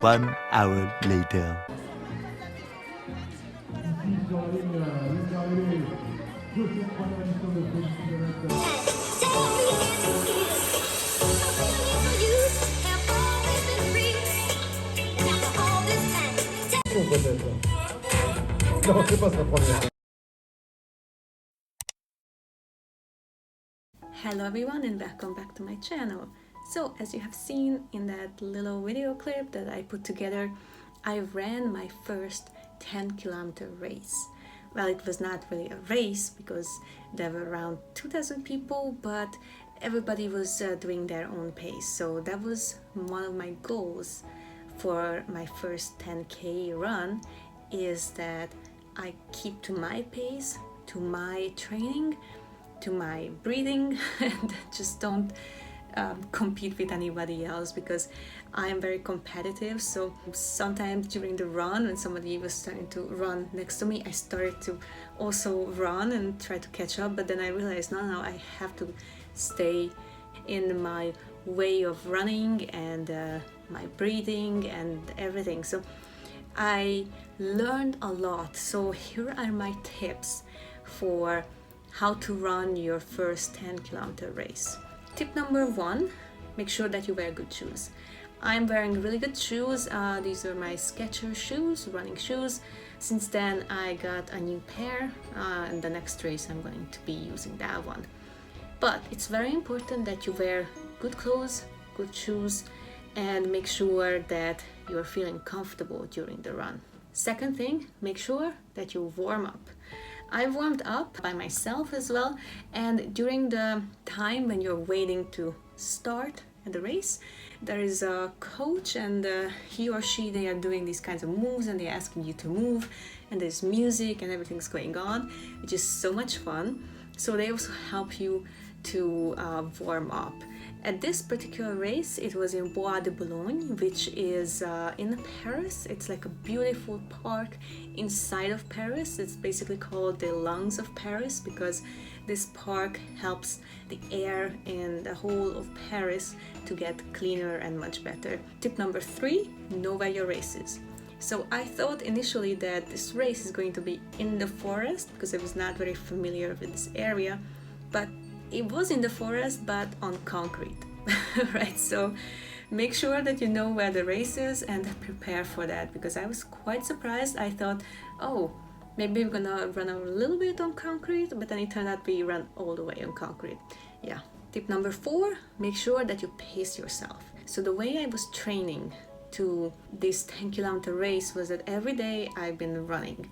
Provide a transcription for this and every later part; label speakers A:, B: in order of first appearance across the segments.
A: 1 hour later.
B: Hello everyone and welcome back to my channel. So as you have seen in that little video clip that I put together, I ran my first 10-kilometer race. Well, it was not really a race because there were around 2,000 people, but everybody was doing their own pace. So that was one of my goals for my first 10K run, is that I keep to my pace, to my training, to my breathing, and just don't compete with anybody else, because I am very competitive. So sometimes during the run, when somebody was trying to run next to me, I started to also run and try to catch up, but then I realized no, I have to stay in my way of running and my breathing and everything. So I learned a lot. So here are my tips for how to run your first 10-kilometer race. Tip number 1, make sure that you wear good shoes. I'm wearing really good shoes. These are my Skechers shoes, running shoes. Since then I got a new pair, and the next race I'm going to be using that one. But it's very important that you wear good clothes, good shoes, and make sure that you're feeling comfortable during the run. Second thing, make sure that you warm up. I warmed up by myself as well, and during the time when you're waiting to start the race, there is a coach, and he or she, they are doing these kinds of moves and they're asking you to move, and there's music and everything's going on, which is so much fun. So they also help you to warm up. At this particular race, it was in Bois de Boulogne, which is in Paris. It's like a beautiful park inside of Paris. It's basically called the lungs of Paris because this park helps the air in the whole of Paris to get cleaner and much better. Tip number 3, know where your race is. So I thought initially that this race is going to be in the forest because I was not very familiar with this area, but it was in the forest, but on concrete, right? So make sure that you know where the race is and prepare for that, because I was quite surprised. I thought, oh, maybe we're gonna run a little bit on concrete, but then it turned out we ran all the way on concrete. Yeah. Tip number 4, make sure that you pace yourself. So the way I was training to this 10-kilometer race was that every day I've been running.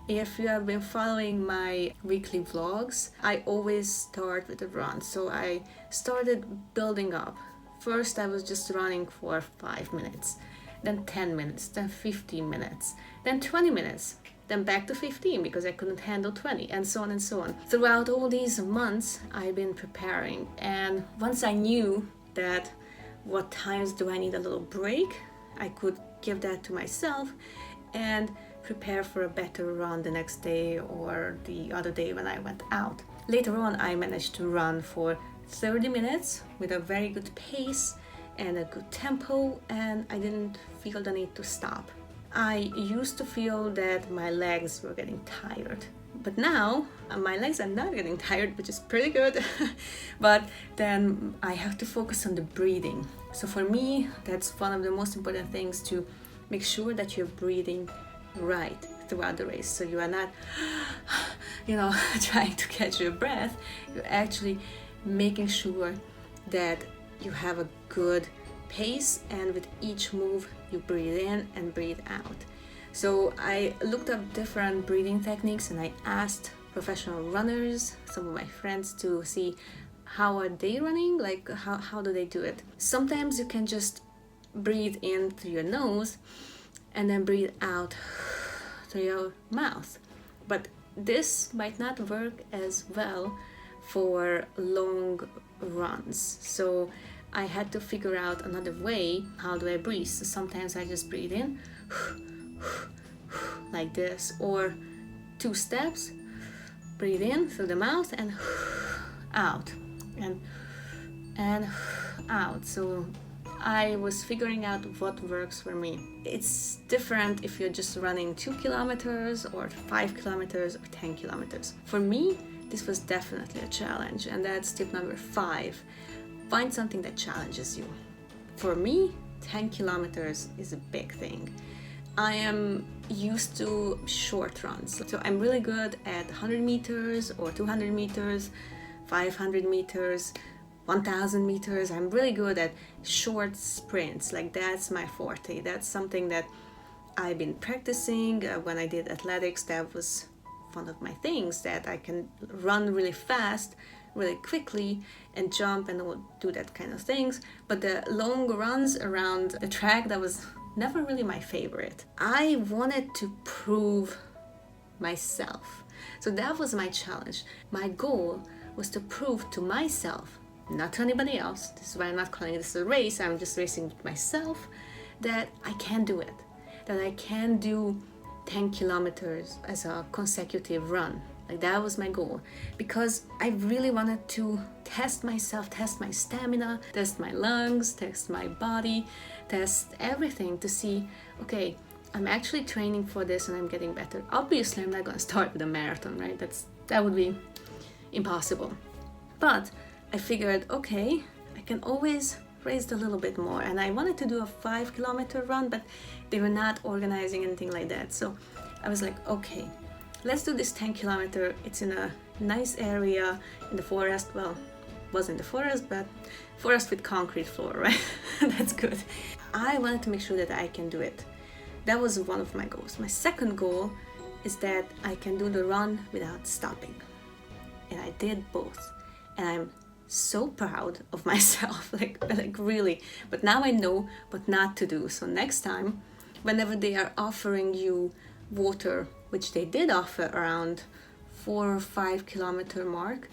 B: If you have been following my weekly vlogs, I always start with a run. So I started building up. First I was just running for 5 minutes, then 10 minutes, then 15 minutes, then 20 minutes, then back to 15 because I couldn't handle 20, and so on and so on. Throughout all these months, I've been preparing, and once I knew that what times do I need a little break, I could give that to myself and prepare for a better run the next day or the other day when I went out. Later on, I managed to run for 30 minutes with a very good pace and a good tempo, and I didn't feel the need to stop. I used to feel that my legs were getting tired, but now my legs are not getting tired, which is pretty good. But then I have to focus on the breathing. So for me, that's one of the most important things, to make sure that you're breathing right throughout the race. So you are not trying to catch your breath. You're actually making sure that you have a good pace, and with each move you breathe in and breathe out. So I looked up different breathing techniques, and I asked professional runners, some of my friends, to see how are they running, like how do they do it. Sometimes you can just breathe in through your nose and then breathe out through your mouth. But this might not work as well for long runs. So I had to figure out another way. How do I breathe? So sometimes I just breathe in like this, or 2 steps, breathe in through the mouth and out, and out. So I was figuring out what works for me. It's different if you're just running 2 kilometers or 5 kilometers or 10 kilometers. For me, this was definitely a challenge, and that's tip number 5. Find something that challenges you. For me, 10 kilometers is a big thing. I am used to short runs, so I'm really good at 100 meters or 200 meters, 500 meters, 1000 meters. I'm really good at short sprints. Like, that's my forte. That's something that I've been practicing. When I did athletics, that was one of my things, that I can run really fast, really quickly, and jump and do that kind of things. But the long runs around the track, that was never really my favorite. I wanted to prove myself. So that was my challenge. My goal was to prove to myself, not to anybody else, this is why I'm not calling this a race, I'm just racing with myself, that I can do it, that I can do 10 kilometers as a consecutive run. Like, that was my goal, because I really wanted to test myself, test my stamina, test my lungs, test my body, test everything to see, okay, I'm actually training for this and I'm getting better. Obviously, I'm not going to start with a marathon, right? That would be impossible. But I figured, okay, I can always raise a little bit more. And I wanted to do a 5 kilometer run, but they were not organizing anything like that. So I was like, okay, let's do this 10 kilometer. It's in a nice area in the forest. Well, was in the forest, but forest with concrete floor, right? That's good. I wanted to make sure that I can do it. That was one of my goals. My second goal is that I can do the run without stopping. And I did both. And I'm so proud of myself, like really. But now I know what not to do. So next time, whenever they are offering you water, which they did offer around 4 or 5 kilometer mark,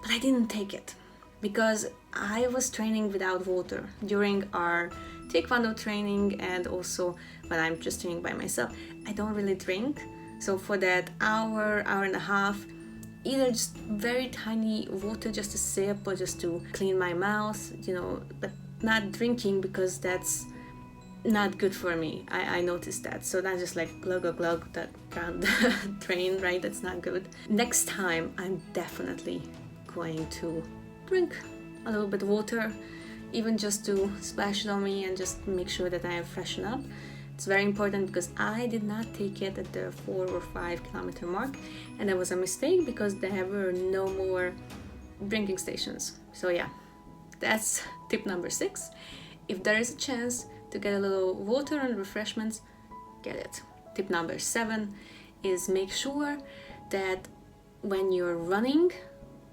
B: but I didn't take it because I was training without water during our Taekwondo training, and also when I'm just training by myself. I don't really drink. So for that hour and a half, either just very tiny water, just a sip, or just to clean my mouth, but not drinking, because that's not good for me. I noticed that. So not just like glug glug glug that down the drain, right? That's not good. Next time, I'm definitely going to drink a little bit of water, even just to splash it on me and just make sure that I freshen up. It's very important, because I did not take it at the 4 or 5 kilometer mark, and that was a mistake because there were no more drinking stations. So yeah, that's tip number 6. If there is a chance to get a little water and refreshments, get it. Tip number 7 is make sure that when you're running,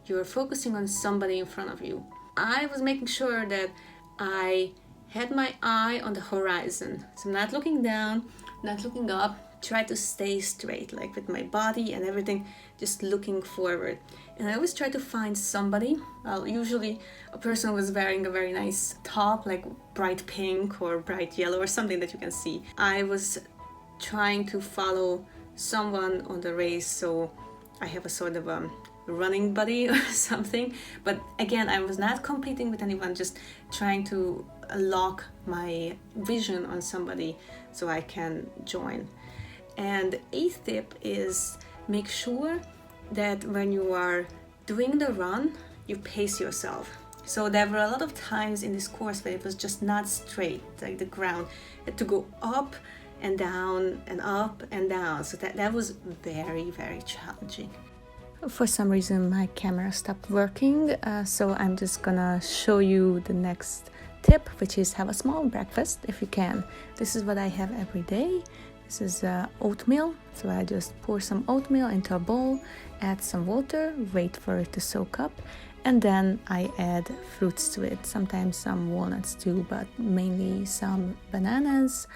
B: you're focusing on somebody in front of you. I was making sure that I had my eye on the horizon. So I'm not looking down, not looking up, try to stay straight, like with my body and everything, just looking forward. And I always try to find somebody. Well, usually a person was wearing a very nice top, like bright pink or bright yellow or something that you can see. I was trying to follow someone on the race, so I have a sort of running buddy or something. But again, I was not competing with anyone, just trying to lock my vision on somebody so I can join. And the 8th tip is make sure that when you are doing the run, you pace yourself. So there were a lot of times in this course where it was just not straight, like the ground had to go up and down and up and down. So that was very, very challenging. For some reason my camera stopped working, so I'm just gonna show you the next tip, which is have a small breakfast if you can. This is what I have every day. This is oatmeal, so I just pour some oatmeal into a bowl, add some water, wait for it to soak up, and then I add fruits to it, sometimes some walnuts too, but mainly some bananas,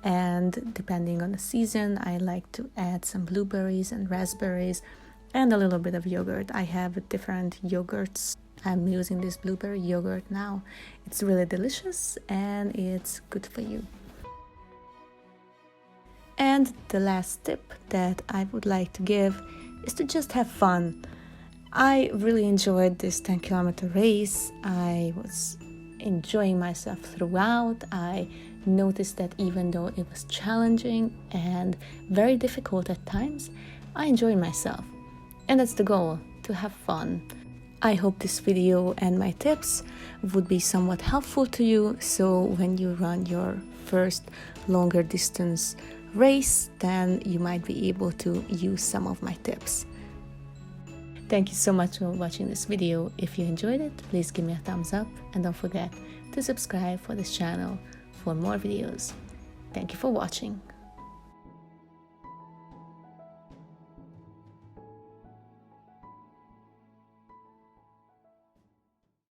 B: and depending on the season I like to add some blueberries and raspberries, and a little bit of yogurt. I have different yogurts. I'm using this blueberry yogurt now. It's really delicious and it's good for you. And the last tip that I would like to give is to just have fun. I really enjoyed this 10 kilometer race. I was enjoying myself throughout. I noticed that even though it was challenging and very difficult at times, I enjoyed myself. And that's the goal, to have fun. I hope this video and my tips would be somewhat helpful to you, so when you run your first longer distance race, then you might be able to use some of my tips. Thank you so much for watching this video. If you enjoyed it, please give me a thumbs up and don't forget to subscribe for this channel for more videos. Thank you for watching.